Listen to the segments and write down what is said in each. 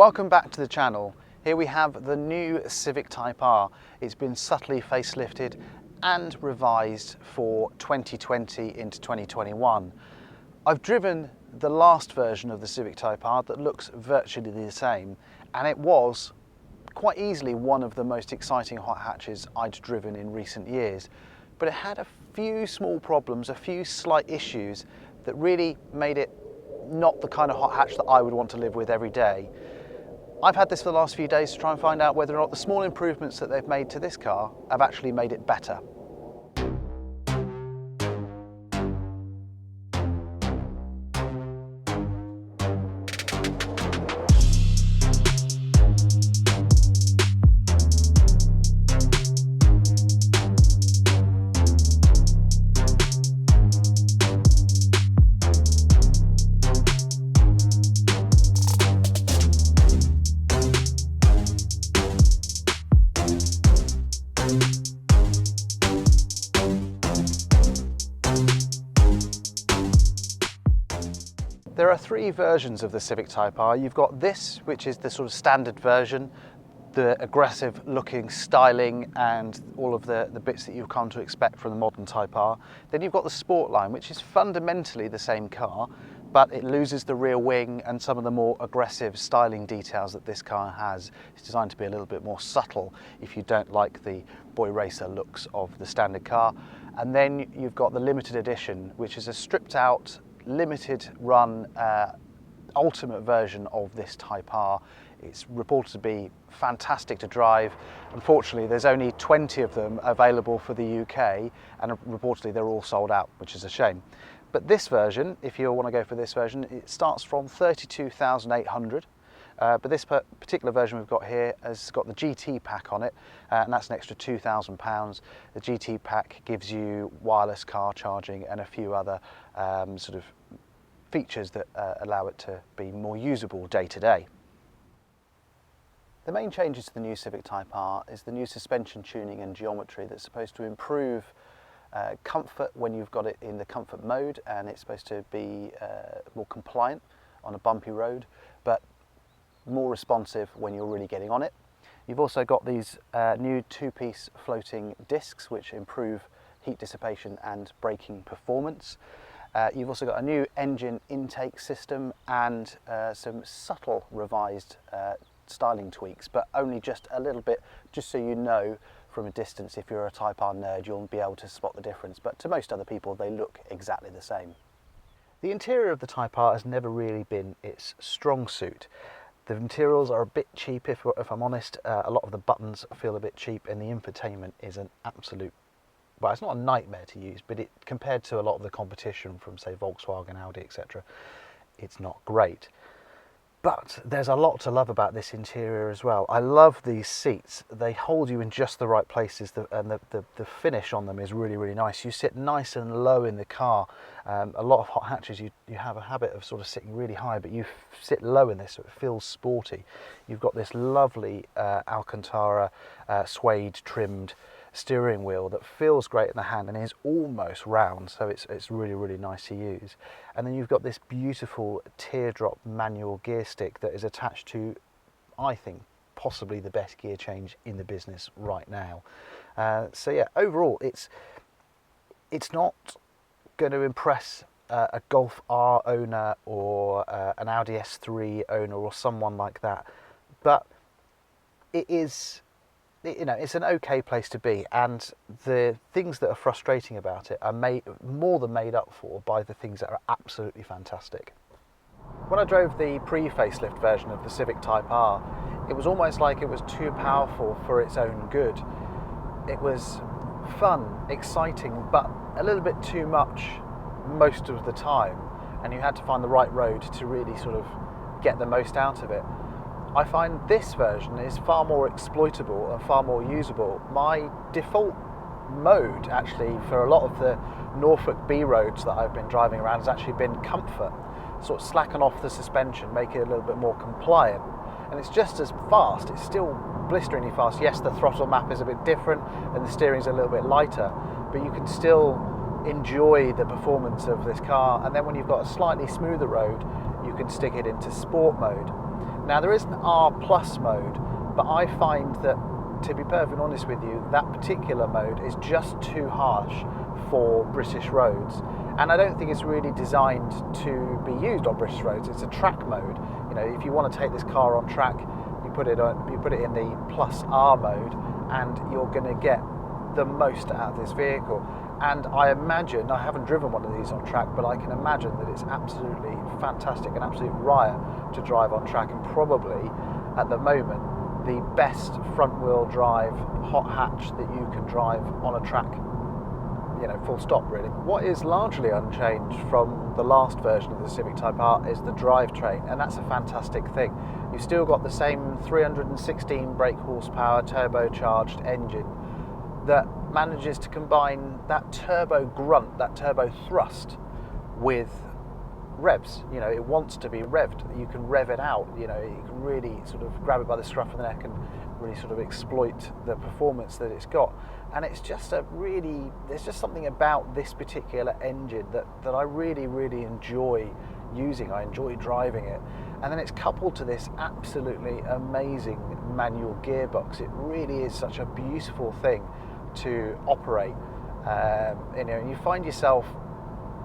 Welcome back to the channel. Here we have the new Civic Type R. It's been subtly facelifted and revised for 2020 into 2021. I've driven the last version of the Civic Type R that looks virtually the same, and it was quite easily one of the most exciting hot hatches I'd driven in recent years. But it had a few small problems, a few slight issues that really made it not the kind of hot hatch that I would want to live with every day. I've had this for the last few days to try and find out whether or not the small improvements that they've made to this car have actually made it better. There are three versions of the Civic Type R. You've got this, which is the sort of standard version, the aggressive looking styling and all of the bits that you've come to expect from the modern Type R. Then you've got the Sport line, which is fundamentally the same car, but it loses the rear wing and some of the more aggressive styling details that this car has. It's designed to be a little bit more subtle if you don't like the boy racer looks of the standard car. And then you've got the limited edition, which is a stripped out limited run ultimate version of this Type R. It's reported to be fantastic to drive. Unfortunately, there's only 20 of them available for the UK, and reportedly they're all sold out, which is a shame. But this version, if you want to go for this version, it starts from 32,800. But this particular version we've got here has got the GT pack on it, and that's an extra £2,000. The GT pack gives you wireless car charging and a few other sort of features that allow it to be more usable day to day. The main changes to the new Civic Type R is the new suspension tuning and geometry that's supposed to improve comfort when you've got it in the comfort mode, and it's supposed to be more compliant on a bumpy road, but more responsive when you're really getting on it. You've also got these new two-piece floating discs which improve heat dissipation and braking performance. You've also got a new engine intake system and some subtle revised styling tweaks, but only just a little bit, just so you know from a distance. If you're a Type R nerd, you'll be able to spot the difference, but to most other people they look exactly the same. The interior of the Type R has never really been its strong suit. The materials are a bit cheap, if I'm honest. A lot of the buttons feel a bit cheap, and the infotainment is an absolute, well, it's not a nightmare to use, but compared to a lot of the competition from, say, Volkswagen, Audi, etc., it's not great. But there's a lot to love about this interior as well. I love these seats. They hold you in just the right places, and the finish on them is really, really nice. You sit nice and low in the car. A lot of hot hatches, you have a habit of sort of sitting really high, but you sit low in this, so it feels sporty. You've got this lovely Alcantara suede trimmed steering wheel that feels great in the hand and is almost round, so it's really, really nice to use. And then you've got this beautiful teardrop manual gear stick that is attached to, I think, possibly the best gear change in the business right now. So yeah, overall it's not going to impress a Golf R owner or an Audi S3 owner or someone like that, but it is, you know, it's an okay place to be, and the things that are frustrating about it are more than made up for by the things that are absolutely fantastic. When I drove the pre-facelift version of the Civic Type R, it was almost like it was too powerful for its own good. It was fun, exciting, but a little bit too much most of the time, and you had to find the right road to really sort of get the most out of it. I find this version is far more exploitable and far more usable. My default mode, actually, for a lot of the Norfolk B roads that I've been driving around has actually been comfort. Sort of slacken off the suspension, make it a little bit more compliant. And it's just as fast, it's still blisteringly fast. Yes, the throttle map is a bit different and the steering's a little bit lighter, but you can still enjoy the performance of this car. And then when you've got a slightly smoother road, you can stick it into sport mode. Now there is an R plus mode, but I find that, to be perfectly honest with you, that particular mode is just too harsh for British roads, and I don't think it's really designed to be used on British roads. It's a track mode. You know, if you want to take this car on track, you put it in the plus R mode, and you're going to get the most out of this vehicle. And I imagine, I haven't driven one of these on track, but I can imagine that it's absolutely fantastic, an absolute riot to drive on track, and probably at the moment the best front wheel drive hot hatch that you can drive on a track, you know, full stop really. What is largely unchanged from the last version of the Civic Type R is the drivetrain, and that's a fantastic thing. You've still got the same 316 brake horsepower turbocharged engine that manages to combine that turbo grunt, that turbo thrust, with revs. You know, it wants to be revved. You can rev it out. You know, you can really sort of grab it by the scruff of the neck and really sort of exploit the performance that it's got. And it's just there's just something about this particular engine that I really, really enjoy using. I enjoy driving it. And then it's coupled to this absolutely amazing manual gearbox. It really is such a beautiful thing to operate. You know, and you find yourself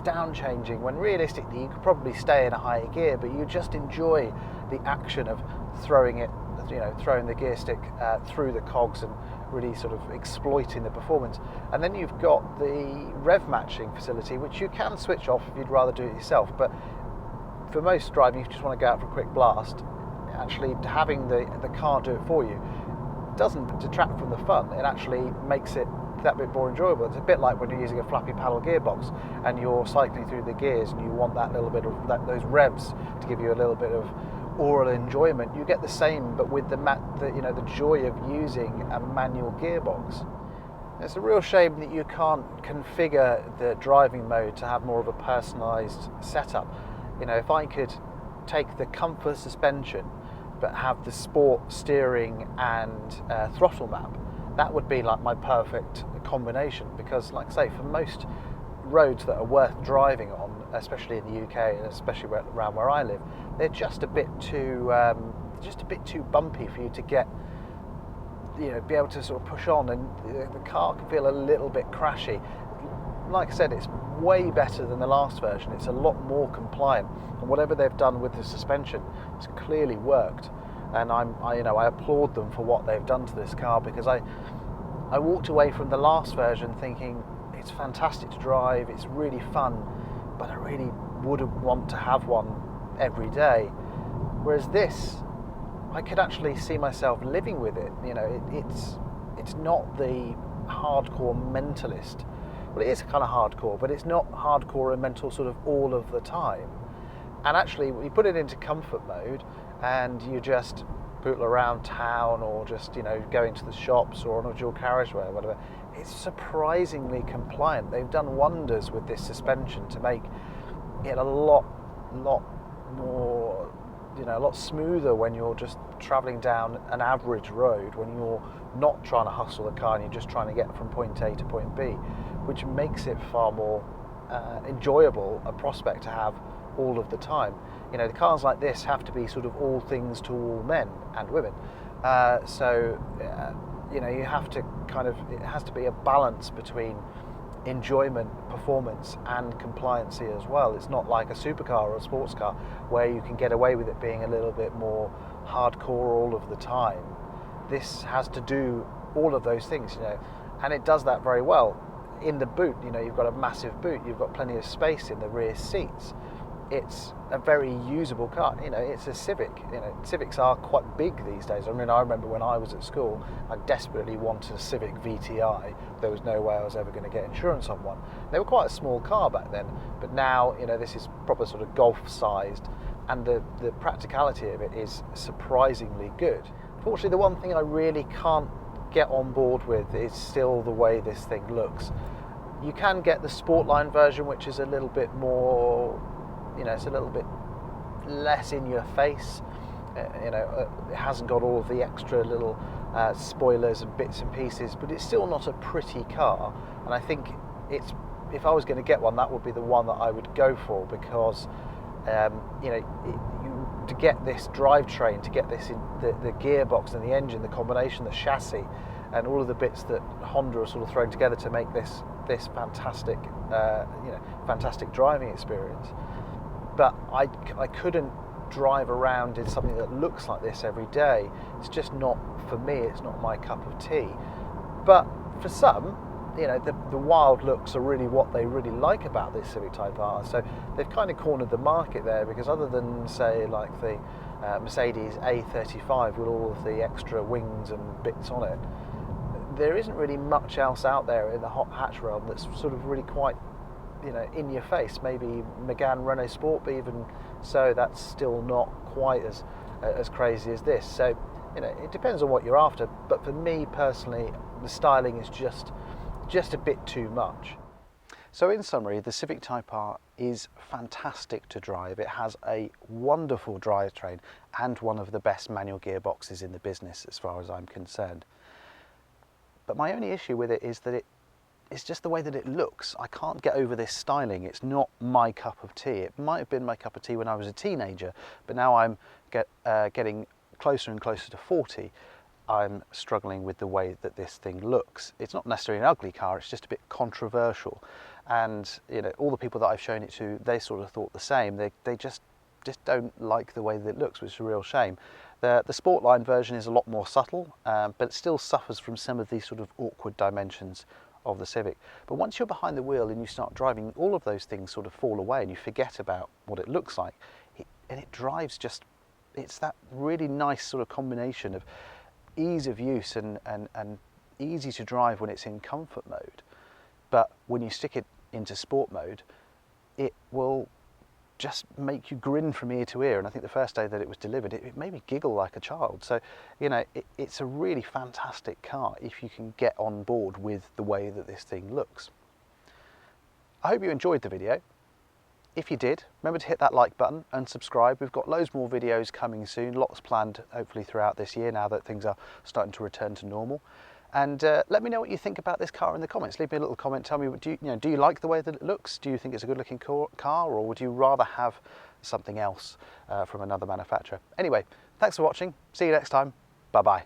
down changing when realistically you could probably stay in a higher gear, but you just enjoy the action of throwing the gear stick through the cogs and really sort of exploiting the performance. And then you've got the rev matching facility, which you can switch off if you'd rather do it yourself, but for most driving, if you just want to go out for a quick blast, actually having the car do it for you doesn't detract from the fun. It actually makes it that bit more enjoyable. It's a bit like when you're using a flappy paddle gearbox and you're cycling through the gears and you want that little bit of those revs to give you a little bit of oral enjoyment. You get the same, but with the joy of using a manual gearbox. It's a real shame that you can't configure the driving mode to have more of a personalised setup. You know, if I could take the comfort suspension but have the sport steering and throttle map, that would be like my perfect combination, because like I say, for most roads that are worth driving on, especially in the UK and especially around where I live, they're just a bit too bumpy for you to get, you know, be able to sort of push on, and the car can feel a little bit crashy. Like I said, it's way better than the last version. It's a lot more compliant, and whatever they've done with the suspension, it's clearly worked. And I applaud them for what they've done to this car, because I walked away from the last version thinking it's fantastic to drive, it's really fun, but I really wouldn't want to have one every day. Whereas this, I could actually see myself living with it. You know, it's not the hardcore mentalist. Well, it is kind of hardcore, but it's not hardcore and mental sort of all of the time. And actually, when you put it into comfort mode and you just bootle around town, or just, you know, go into the shops or on a dual carriageway or whatever, it's surprisingly compliant. They've done wonders with this suspension to make it a lot more, you know, a lot smoother when you're just travelling down an average road, when you're not trying to hustle the car and you're just trying to get from point A to point B, which makes it far more enjoyable a prospect to have all of the time. You know, the cars like this have to be sort of all things to all men and women. You know, you have to it has to be a balance between enjoyment, performance, and compliancy as well. It's not like a supercar or a sports car where you can get away with it being a little bit more hardcore all of the time. This has to do all of those things, you know, and it does that very well. In the boot, you know, you've got a massive boot, you've got plenty of space in the rear seats. It's a very usable car. You know, it's a Civic. You know, Civics are quite big these days. I mean, I remember when I was at school, I desperately wanted a Civic VTI. There was no way I was ever going to get insurance on one. They were quite a small car back then, but now, you know, this is proper sort of golf-sized, and the practicality of it is surprisingly good. Fortunately, the one thing I really can't get on board with is still the way this thing looks. You can get the Sportline version, which is a little bit more, you know, it's a little bit less in your face. You know, it hasn't got all of the extra little spoilers and bits and pieces, but it's still not a pretty car. And I think if I was going to get one, that would be the one that I would go for, because you know, you to get this drivetrain, to get this in the gearbox and the engine, the combination, the chassis, and all of the bits that Honda are sort of thrown together to make this fantastic, fantastic driving experience. But I couldn't drive around in something that looks like this every day. It's just not, for me, it's not my cup of tea. But for some, the wild looks are really what they really like about this Civic Type R. So they've kind of cornered the market there, because other than, say, like the Mercedes A35 with all of the extra wings and bits on it, there isn't really much else out there in the hot hatch realm that's sort of really quite, in your face. Maybe Megane Renault Sport, but even so, that's still not quite as crazy as this. So, it depends on what you're after. But for me personally, the styling is just a bit too much. So in summary, the Civic Type R is fantastic to drive. It has a wonderful drivetrain and one of the best manual gearboxes in the business as far as I'm concerned. But my only issue with it is that it's just the way that it looks. I can't get over this styling. It's not my cup of tea. It might have been my cup of tea when I was a teenager, but now I'm getting closer and closer to 40. I'm struggling with the way that this thing looks. It's not necessarily an ugly car, it's just a bit controversial. And all the people that I've shown it to, they sort of thought the same. They just don't like the way that it looks, which is a real shame. The Sportline version is a lot more subtle, but it still suffers from some of these sort of awkward dimensions of the Civic. But once you're behind the wheel and you start driving, all of those things sort of fall away and you forget about what it looks like. And it drives it's that really nice sort of combination of ease of use and easy to drive when it's in comfort mode. But when you stick it into sport mode, it will just make you grin from ear to ear. And I think the first day that it was delivered, it made me giggle like a child. So, it's a really fantastic car if you can get on board with the way that this thing looks. I hope you enjoyed the video. If you did, remember to hit that like button and subscribe. We've got loads more videos coming soon, lots planned hopefully throughout this year now that things are starting to return to normal. And let me know what you think about this car in the comments. Leave me a little comment. Tell me, do you like the way that it looks? Do you think it's a good looking car, or would you rather have something else from another manufacturer? Anyway, thanks for watching. See you next time. Bye bye.